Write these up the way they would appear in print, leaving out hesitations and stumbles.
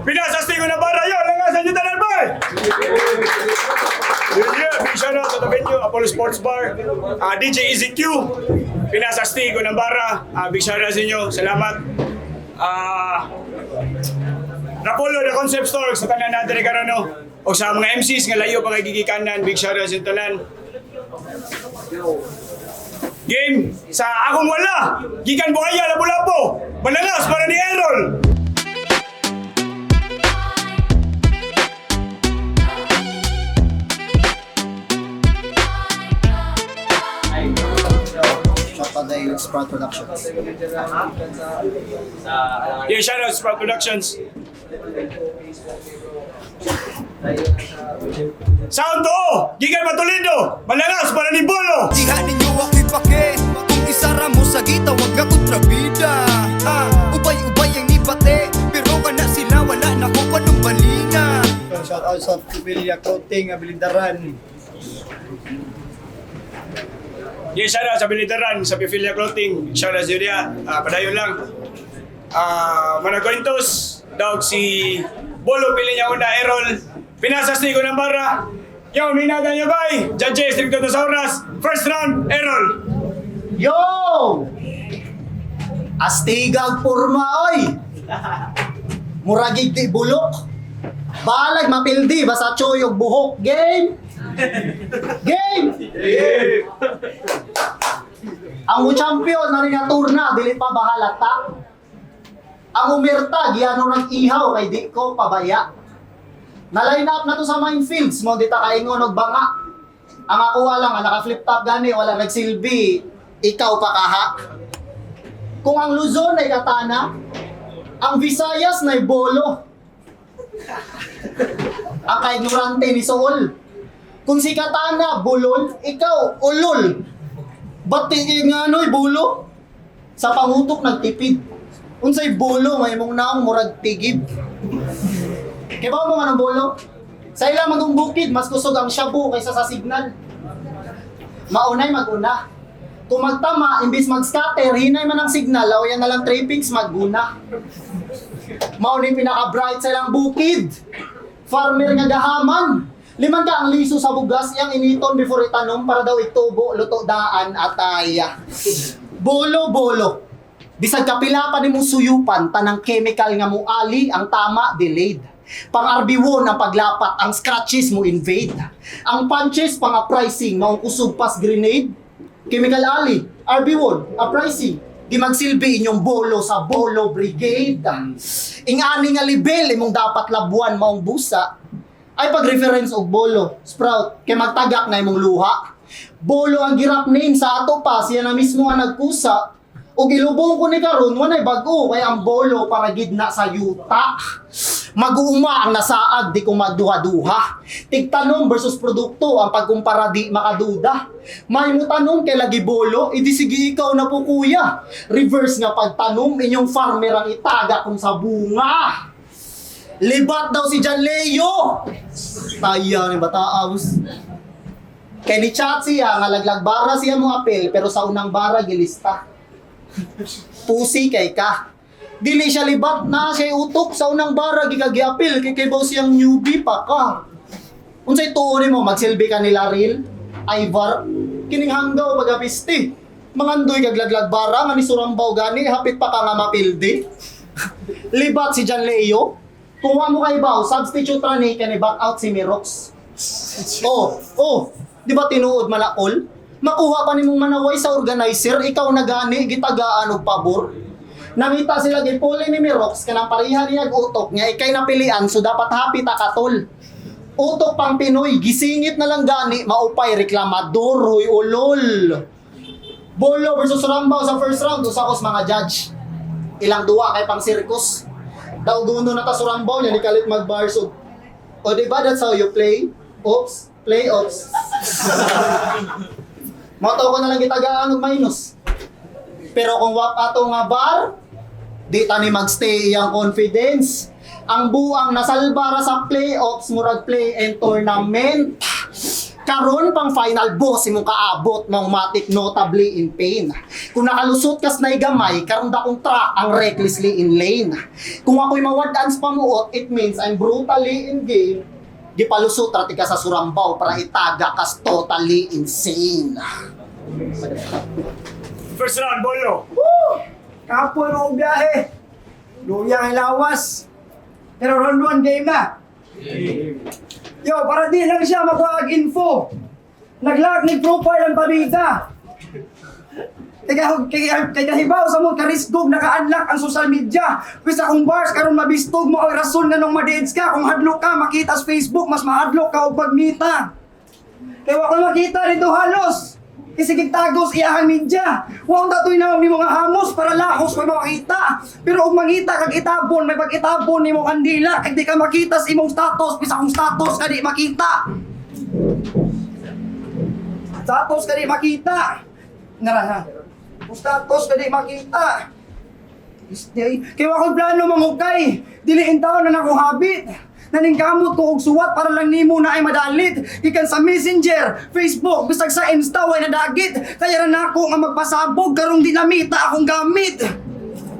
Pinasastig ko na para yun. Langasan nyo tanan ba? Yeah, big shout out sa the venue, Apollo Sports Bar, DJ EZQ. Pinasastig ko ng bara. Big shout out sa inyo. Salamat. Rapolo the Concept Store sa tanan natin ni Karano. O sa mga MCs nga layo pa kay gigikanan. Big shout out sa tanan. Game sa akong wala. Gikan Buhaya Lapu-Lapu. Malangas para ni Errol. Shot Sprout Productions. Yeah, shout out Sprout Productions. Sound to! Gikan Matulido! Malangas para ni Bolo! Diha ninyo ako'y pake. Kung isara mo sa gita, wag ka kontrabida. Ubay-ubay ang nipate. Pero ka na sila, wala na ko panong balinga. Shout out sa Pipilia Clothing, Abilidaran. Yeah, shout out sa Bilitaran, sa Pifilia Clothing. Shout out sa Yuria. Padayon lang. Managkointos. Dog si Bolo, pili niya una, Errol. Pinasastig ko ng bara. Yo, minagan niyo ba? Judges, Stricto Tosauras. First round, Errol. Yo! Astigag purma, oy! Muragig ti bulok. Balag mapildi, basta choyog buhok. Game! Game! Ang champion na rin nga turna, dili pa bahalata. Ang umirta, giyano ng ihaw, kay di ko pabaya. Na-line up na to sa minefields, mo di ta kaingon og banga. Ang ako lang, ang naka-flip top gani, wala nagsilbi, ikaw pa kaha. Kung ang Luzon ay katana, ang Visayas na bolo. Ang kaignorante ni Sool. Kung si katana, bulol, ikaw, ulol. Ba't nga ano'y bulo? Sa pangutok nagtipid. Unsay bulo, may mong naong murag tigib. Kaya ba mo nga ng bulo? Sa ilang magong bukid, mas kusog ang shabu kaysa sa signal. Maunay maguna. Kung magtama, imbis mag-scatter, hinay man ang signal, o yan na lang trippings, magguna. Maunay pinaka-bright sa ilang bukid. Farmer nga gahaman. Liman ka ang liso sa bugas, iyang initon before itanom para daw itubo, luto daan at aya. Bolo-bolo. Bisag kapila pa ni mong suyupan, tanang chemical nga mo ali, ang tama, delayed. Pang RB1 ang paglapat, ang scratches mo invade. Ang punches, pang uprising, maong kusog pas grenade. Chemical ali, RB1, uprising. Di magsilbi inyong bolo sa bolo brigade. Ingani nga libel, imong dapat labuan maong busa. Ay pag-reference og bolo, Sprout, kay magtagak na imong luha. Bolo ang girap name sa ato pa, siya na mismo ang nagkusa. Og ilubong ko ni karon, wanay bago, kay ang bolo para gidna sa yuta. Mag-uuma ang nasaag, di ko magduha-duha. Tigtanong versus produkto, ang pagkumpara di makaduda. May mo tanong kay lagi bolo, idi sige ikaw na po kuya. Reverse nga pagtanong, inyong farmer ang itaga kung sa bunga. Libat daw si John Leo. Taya ni bataos. Kay ni chat siya, nga laglag bara siya mo apel, pero sa unang bara gilista. Pusi kay ka. Dili siya libat na siya utok sa unang bara gigagi-apel, kay baw siyang newbie pa ka. Unsay tuon mo, magsilbi ka nila real? Ivar, kining hanggaw pagapisti. Mangandoy kag laglag bara, nga ni surambaw gani, hapit pa ka nga mapildi. Libat si John Leo. Kung mo kay Bao, substitute ra ni kani back out si Mirox. Di ba tinuod malakol? Makuha pa nimong manaway sa organizer, ikaw na gani gitagaan og pabor. Nangita sila gipuli ni Mirox kanang pareha niya utok niya ikay napilian so dapat happy ta katol. Utok pang Pinoy, gisingit na lang gani maupay reklamador huy ulol. Bolo versus Rambaw sa first round usakos mga judge. Ilang duwa kay pang circus. Dauguno na ta sa Rambaw niya, ni kalit mag-bars o diba that's how you play? Oops, play-offs. Mataw ko na lang gitagaan og minus. Pero kung wap ato nga bar, di ta ni magstay iyang confidence. Ang buang nasalbara sa playoffs, murag play and tournament. Karon pang final boss imong kaabot mong matik notably in pain. Kung nakalusot kas na gamay, karon dakong track ang recklessly in lane. Kung ako'y mawadaan sa pamuot, it means I'm brutally in game. Gipalusot rati ka sa surambaw para itaga kas totally insane. First round, Bolo. Kapon mo biyahe. Luya ang lawas. Pero round 1 game na. Yo, para di lang siya makuha ang info. Nag-lock ni profile ang pamita. Kaya hibaw sa mo karisgog naka-unlock ang social media. Bisa kung bars karon mabistog mo ang rason nga nung ma-deads ka. Kung hadlok ka makita sa Facebook, mas mahadlok ka og pagmita. Kaya wala makita dito halos. Isigig tagos iyahang media. Huwag dato'y naong ni mga hamos para lahos pa makita. Pero kung mangita kag itabon, may pag-itabon ni mo kandila. Kag di ka makita sa imong status, bisa kung status ka di makita. Status ka di makita. Ngara ha. Kung status ka di makita. Kaya akong plano mangukay. Diliin taon na nako habit. Naningkamot ko og suwat para lang nimo na ay madalit. Ikan sa Messenger, Facebook, bisag sa Insta way nadagit. Kaya ra nako nga magpasabog karong dinamita akong gamit.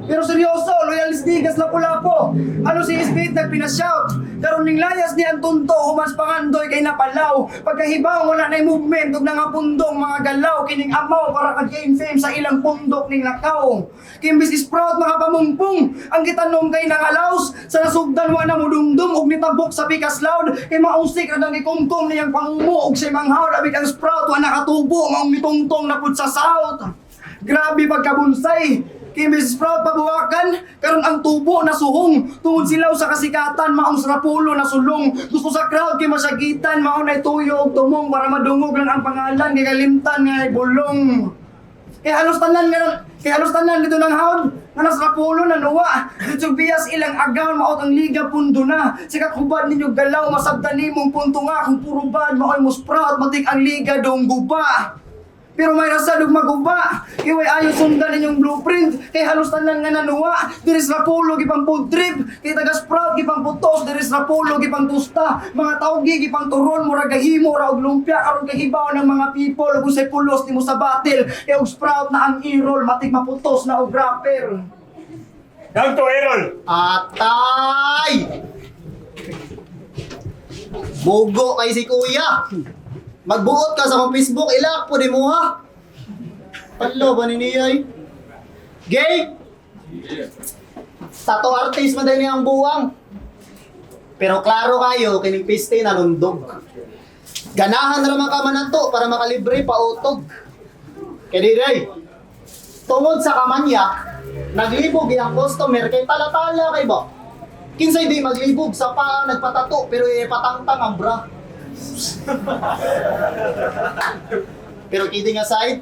Pero seryoso, loyalis digas lapu-lapo. Ano si Speed nagpina-shout. Karon ning layas ni Antonto humans pangandoy kay napalaw. Pagkahibaw wala nay movement ug nangapundong mga galaw kining amaw para kag gain fame sa ilang pundok ning lakaw. Kimbis is proud mga pamumpong. Ang gitanom kay nangalaws sa nasugdan wa na mudumdum ug nitabok sa pikas loud. Kay mausik ra nang ikumkum niyang pangumo ug say manghaw labi kang sprout wa nakatubo maong mitungtong na pud sa south. Grabe pagkabunsay. Kay Mrs. Proud pabuwakan, karon ang tubo na suhong. Tungod silaw sa kasikatan, maong srapulo na sulong. Gusto sa crowd kay masyagitan, maong na tuyo og tumong para madungog lang ang pangalan kay kalimtan nga bulong. Kay halos tanan dito ng haud, nga nasrapulo na nuwa. Dito bias ilang agaw maot ang liga pundo na. Sikat hubad ninyo galaw, masabtan nimong punto nga kung puro bad maoy mo sprout, matik ang liga dong guba. Pero may rasadog maguba. Iway ayo sundan ninyong blueprint. Kay halos tanan nga nanuwa. Diris rapulo gipang food trip. Kay taga sprout gipang putos. Diris rapulo gipang tusta. Mga tawgi gipang turon. Murag gahimo ra og lumpia. Karon kay hibaw ng mga people. Ug usay pulos nimo sa battle. Kay og sprout na ang irol. Matik maputos na og rapper. Round 2, Errol. Atay! Bogo kay si kuya. Magbuot ka sa akong Facebook, ilak po di mo ha. Palo ba ni niyay? Gay! Tato artist man din ang buwang. Pero klaro kayo, kining piste na nundog. Ganahan naman ka man to para makalibre pa utog. Kaya diray, tungod sa kamanyak, naglibog ang customer kay tala-tala kay ba? Kinsay di maglibog sa pa nagpatato pero patangtang ang bra. Pero kidding aside,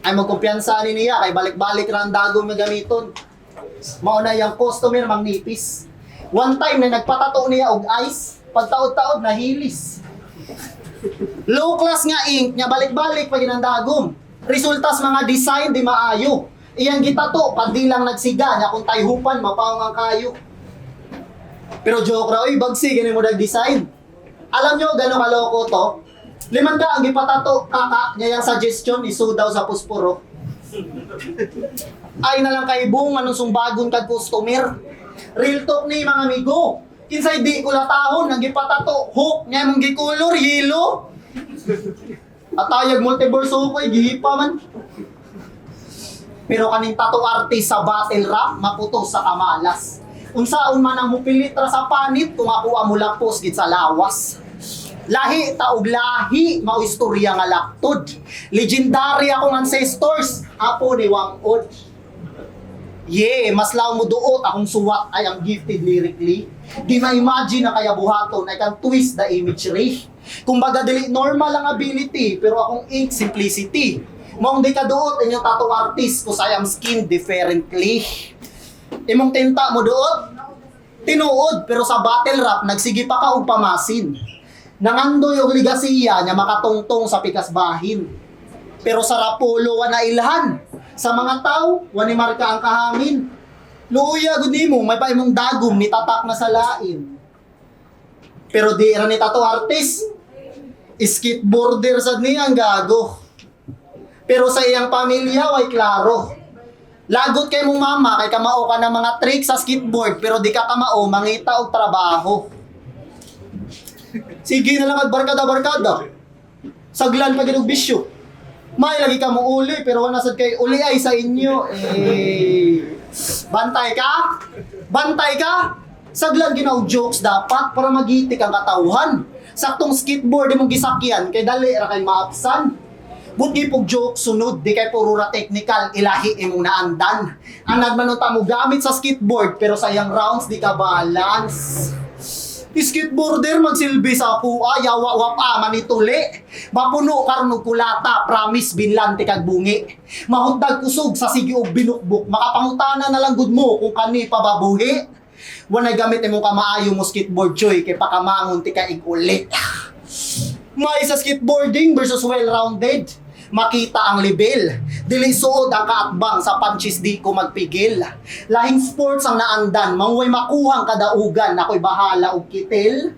ay magkumpiyansa ni niya kay balik-balik ra ang dagong nga gamiton. Mao na yang customer mangnipis. One time na nagpatato niya og ice, pagtaod-taod na hilis. Low class nga ink nya balik-balik pag ginandagom. Resultas mga design di maayo. Iyang gitato pag di lang nagsiga nya kung tayhupan mapaong ang kayo. Pero joke ra oy bagsi gani mo dag design. Alam nyo gano'ng kaloko to? 5 ka ang ipatato, kaka niya yung suggestion, isu daw sa puspuro. Ay na lang kay Bung, anong sumbagon kag customer. Real talk ni mga amigo. Kinsay di ko latahon, nang ipatato, hook niya mong gikulor, yelo. At ayag multiverse ko'y gihipa man. Pero kaning tattoo artist sa battle rap, maputos sa kamalas. Unsaon man ang mupilit ra sa panit, kung ako amula post git sa lawas. Lahi taog lahi mao istorya nga laktod. Legendary akong ancestors, apo ni Wangod. Mas law mo duot akong suwat ay ang gifted lyrically. Di ma-imagine na kaya buhaton I can twist the imagery. Kumbaga dili normal ang ability, pero akong ink simplicity. Maong di ka duot inyong tattoo artist cause I am skinned differently. Imong tinta mo duot, tinuod pero sa battle rap nagsige pa ka og pamasin. Nangandoy og ligasiya nya makatungtong sa pikas bahin. Pero sa rapulo wa na ilhan. Sa mga tao wa ni marka ang kahangin. Luya gud nimo may pa imong dagom ni tatak na sa lain. Pero di ra ni tattoo artist. Skateboarder sad niya ang gago. Pero sa iyang pamilya, way klaro. Lagot kay mong mama, kay kamao ka ng mga tricks sa skateboard, pero di ka kamao, mangita og trabaho. Sige na lang at barkada-barkada. Saglan pa ginug bisyo. May lagi ka mo uli, pero wala sad kay uli ay sa inyo. Bantay ka? Bantay ka? Saglan ginaw jokes dapat para magitik ang katawhan. Saktong skateboard imong gisakyan, kay dali ra kay maapsan. Buti pog joke sunod, di kay puro ra technical, ilahi imong naandan. Ang nagmanuta mo gamit sa skateboard, pero sa iyang rounds di ka balance. Skateboarder magsilbi sa pua, yawa wapa manituli. Mapuno karon og kulata, promise binlan ti kag bungi. Mahutdag kusog sa sige og binukbok, makapangutana na lang gud mo kung kani pababuhi. Wanay gamit imong kamaayo mo skateboard choy kay pakamangon ti ka ig-uli. May sa skateboarding versus well-rounded, makita ang level. Dili suod ang kaatbang sa punches di ko magpigil. Lahing sports ang naandan, mangway makuhang kadaugan, ako'y bahala og kitil.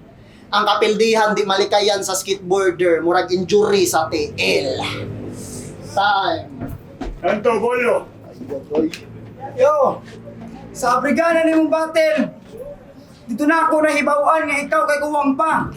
Ang kapildihan di malikayan sa skateboarder, murag injury sa TL. Time. Kanto, Bolo. Yo, sa abrigana ni mong battle, dito na ako nahibawan nga ikaw kay kuwang pa.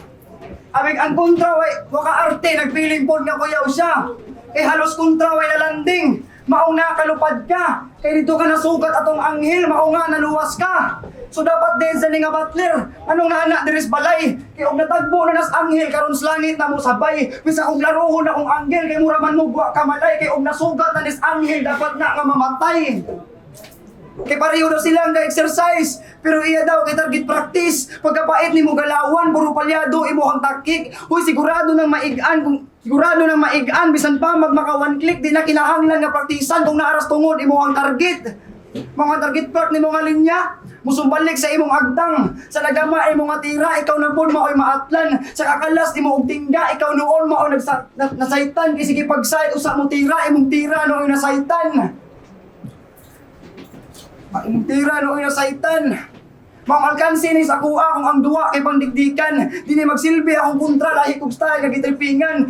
Amig ang kontra way waka arte nagpiling pod nga kuyaw siya. Eh halos kontra way nalanding. Mao nga kalupad ka. Kay dito ka nasugat atong anghel, mao nga naluwas ka. So dapat din sa nga butler, anong naana diris balay? Kay og natagbo na nas anghel karon sa langit na mo sabay. Bisa kog laruhon akong anghel kay mura man mo buwa ka malay kay og nasugat na nis anghel dapat na nga mamatay. Kay pareho daw sila nga exercise, pero iya daw kay target practice. Pagkapait ni mo galawan, puro palyado imo ang takik. Uy, sigurado nang maigaan bisan pa magmaka one click di na kinahanglan nga praktisan kung naaras tungod imo ang target. Mga target part ni mga linya, musumbalik sa imong agtang. Sa nagama imong nga tira, ikaw na pod mao'y maatlan. Sa kakalas imo og tingga, ikaw noon mao nasaytan kay sige pagsayt usa mo tira, imong tira nooy nasaytan. Ang tira no ina saitan. Mga alkansi ni sa kuha kung ang duwa kay pangdigdikan. Di ni magsilbi akong kontra lahi kong style kag gitripingan.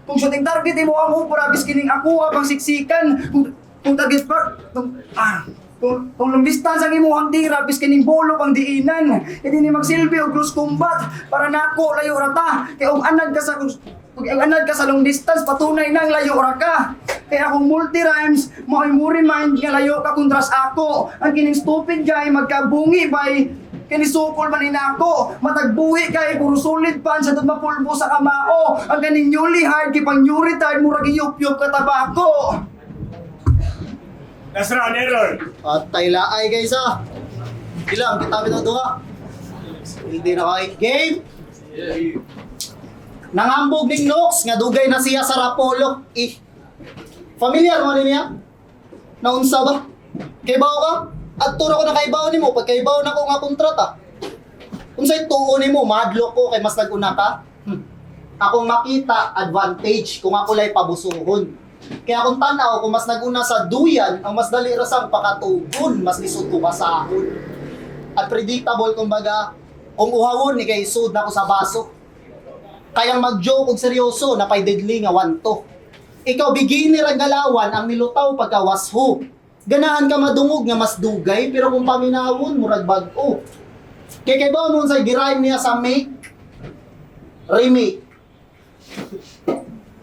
Kung shooting target imo ang upra bis kining ako pang siksikan. Kung target part kung long distance ang imuhang tira bis kining bolo pang diinan. Di ni magsilbi og close combat para nako layo rata. Kay og anad ka sa long distance patunay nang layo ra ka. Kaya akong multi-rhymes, mo remind nga layo ka kontras ako. Ang kining stupid guy, magkabungi bay. Kinisukol man inako, matagbuhi kay puro solid pan sa dud mapulbo sa kamao. Ang kaning newly hard kipang new retired murag iyup-yup ka tabako. Last round, Errol. Patay laay guys ah. Ilang, kita duha. Hindi na kahit game. Nangambog ning Nox, nga dugay na siya sa Rapolo. Familiar mo niya? Naunsa ba? Kaybaw ka? Adto ra ko na kaybaw nimo, pag kaybaw na ko nga kontrata. Unsay tuo nimo, madlo ko kay mas nag-una ka? Akong makita advantage kung ako lay pabusuhon. Kaya akong tanaw kung mas nag-una sa duyan, ang mas dali ra sang pakatugon, mas lisod ko kasahon. At predictable kumbaga, kung uhawon ni kay sud na ko sa baso. Kayang mag-joke og seryoso na pay deadly nga 1-2. Ikaw beginner ang galawan ang nilutaw pagkawasho. Ganahan ka madungog nga mas dugay pero kung paminawon murag bag-o. Kay ba mo sa girime niya sa make remake.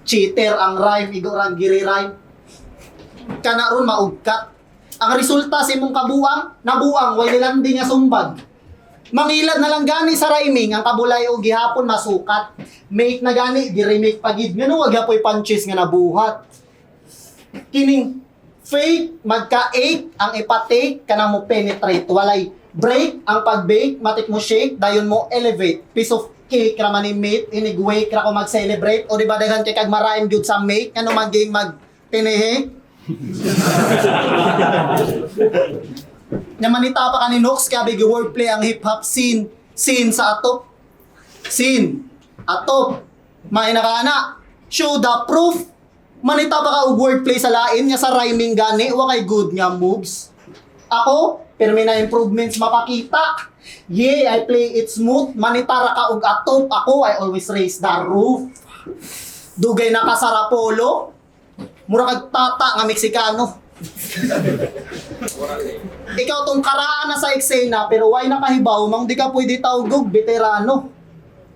Cheater ang rhyme igo rang giri-rhyme. Kana ron maugkat. Ang resulta sa imong kabuang nabuang way nilanding nga sumbag. Mangilad na lang gani sa rhyming ang kabulay o gihapon masukat. Make na gani, di-remake pagid. Ngano wag yapoy punches nga nabuhat. Kining fake, magka-8 ang ipatake, kanang mo penetrate. Walay break ang pag-bake, matik mo shake, dayon mo elevate. Piece of cake raman ni mate, inigwake ra ko mag-celebrate. O di ba daghan kay kag maraim gyud sa make, ano maging mag-tinehe? Namanita pa ka ni Nox, kaya big wordplay ang hip-hop scene. Scene sa atop. Scene. Atop. May nakana. Show the proof. Manita pa ka og wordplay sa lain, nga sa rhyming gani, wa kay good nga moves. Ako, permi na improvements mapakita. Yeah, I play it smooth. Manita ra ka og atop. Ako, I always raise the roof. Dugay na ka sa Rapolo. Mura kag tata nga Meksikano. Ikaw tong karaan na sa eksena pero why nakahibaw mang di ka pwede tawgog veterano.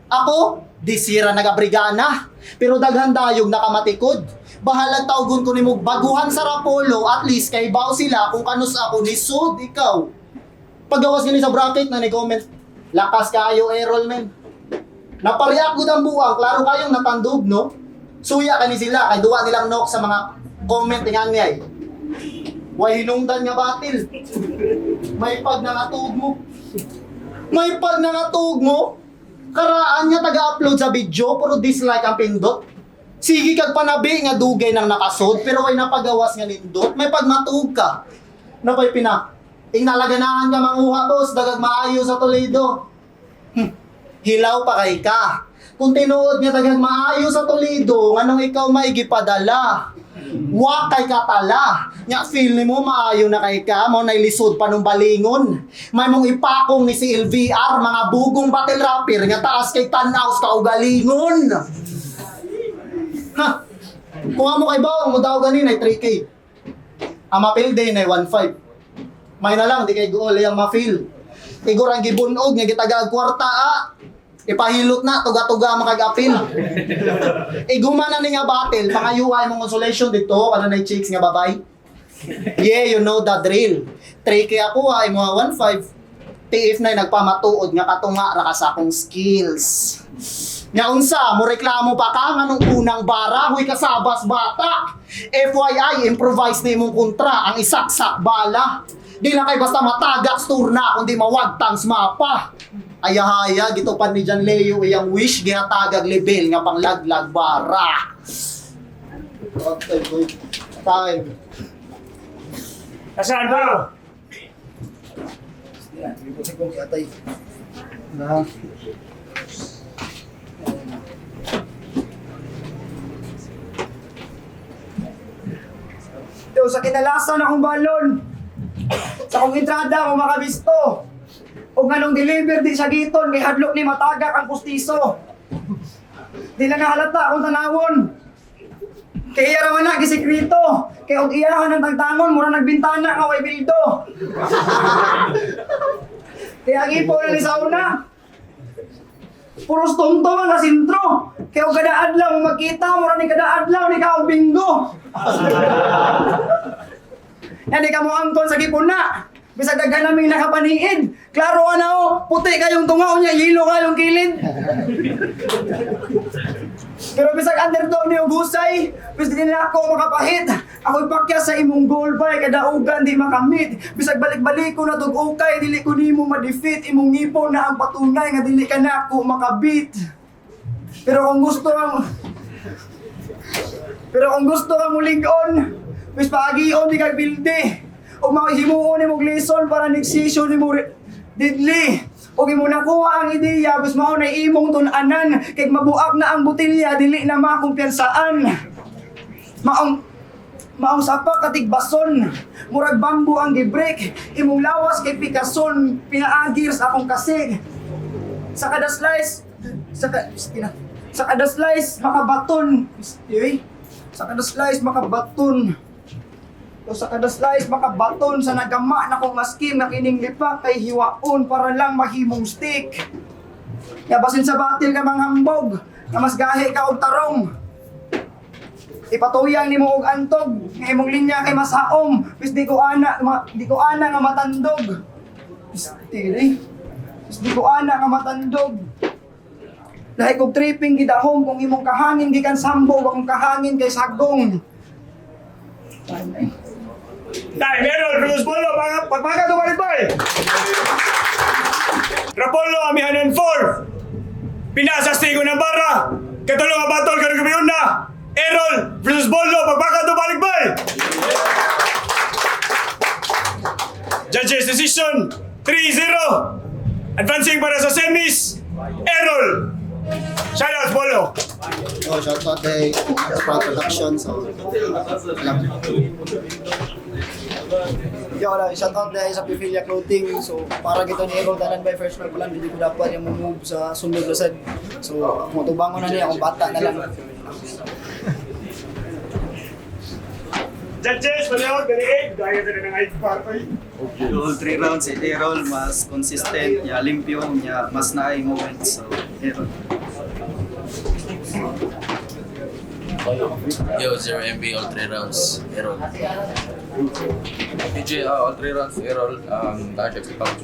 Ako, disira nagabrigana pero daghan dayog nakamatikod. Bahalag tawgon ko nimo baguhan sa Rapolo at least kay baw sila kung kanus ako ni Sud ikaw. Paggawas gani sa bracket na ni-comment. Lakas kayo Errol men. Napariak gud ang buwang klaro kayong natandog no. Suya kani sila kay duwa nilang nok sa mga comment nga niya. Way hinungdan nga batil. May pag nangatug mo. May pag nangatug mo. Karaan niya taga-upload sa video pero dislike ang pindot. Sige kag panabi nga dugay nang nakasod pero way napagawas nga nindot. May pagmatug ka. Napay pina. Inalaganahan ka manguha tos dagag maayo sa Toledo. Hilaw pa kay ka. Kung tinuod nga dagang maayo sa Toledo, nganong ikaw maigipadala. Wa kay katala. Nya feel nimo maayo na kay ka, mo nailisod pa nung balingon. May mong ipakong ni si LVR, mga bugong battle rapper nga taas kay tanaw sa kaugalingon. Ha. Kung amo kay bawang mo daw ganin ay 3K. Ang mapil day na 1.5. May na lang di kay goal yang mafeel. Igor ang gibunog nga gitagaag kwarta ipahilot na, tuga-tuga makag-apil. Iguma na ni nga battle, pangayuhay mong consolation dito, ano na chicks nga babay. Yeah, you know the drill. 3K ako imo 1.5. TF na nagpamatuod nga katunga ra ka sa akong skills. Nya unsa, mo reklamo pa ka nga nung unang bara, huy kasabas bata. FYI, improvise na imong kontra, ang isaksak bala. Di na kay basta matagak turna, kundi mawagtang mapa. Ayahaya, gito pa ni Jan Leo iyang wish, gihatagag level nga panglaglag bara. Okay, boy. Time. Nasaan ba? Na. Yo, sa kinalasan akong balon. Sa akong entrada, akong makabisto. O nganong deliver di sa giton, kay hadlok ni matagak ang pustiso. Di na nahalata akong tanawon. Kay iya raman na, gisekrito. Kay og iyahan ng tagtangon, mura nagbintana nga way bildo. Kaya gipo na ni sauna. Puros tungtong nga sintro. Kaya og kada adlaw mo magkita, mura ni kada adlaw ni ka og bingo. Yan di ka mo angkon sa gipon na. Bisag daghan naming nakapaniid. Klaro na o, puti kayong tungaw niya, yelo kayong kilid. Pero bisag underdog ni Ugusay, bis din na ako makapahit. Ako'y pakya sa imong goal bay, kadaugan di makamit. Bisag balik-balik ko na tug ukay, dili ko nimo ma-defeat. Imong ngipon na ang patunay nga dili ka na ako makabit. Pero kung gusto ka mulig-on, bis paagion di kag bilde. O mahimuon ni mong lesson para next-session ni mo didli. O mo nakuha ang ideya, bis mao na imong tun-anan. Kay mabuak na ang butilya, dili na makumpiyansaan. Maong sapak katigbason, murag bambu ang gibreak. Imong lawas kay pikason, pinaagir sa akong kasig. Sa kada slice, sa kada slice makabaton. Sa kada slice makabaton. O sa kada slice makabaton sa nagama na kong maskim na kining lipak kay hiwaon para lang mahimong stick. Ya basin sa batil ka manghambog, na mas gahi ka og tarong. Ipatuyang nimo og antog, nga imong linya kay masaom, bis di ko ana nga matandog. Bis di ko ana nga matandog. Lahi kog tripping gidahom kung imong kahangin gikan sambo, akong kahangin kay sagong. Time, Errol, Cruz Bolo, pagpaga tumalit ba eh? Rapolo, amihan and 4. Pinasas tigo ng barra. Katulong ang batol, karagabiyon na. Errol, Cruz Bolo, pagpaga tumalit ba eh? Judges decision, 3-0. Advancing para sa semis, Errol. Shoutouts, Bolo. Oh, shout out kay Front Production. So, alam. Yo, wala, shoutout dahil sa Pifilia Clothing. So, para gito ni Errol tanan by first round pa lang, hindi ko dapat yung move sa sunod lasad. So, kung tubangon na niya, akong bata na lang. Judges, maliwag, dali gaya na ng ID party. All 3 rounds, Errol mas consistent, niya limpyo, niya mas naay moments. So, Errol. Yo, 0 MB, all 3 rounds, Errol. PJ, all 3 rounds, Errol, target si Pang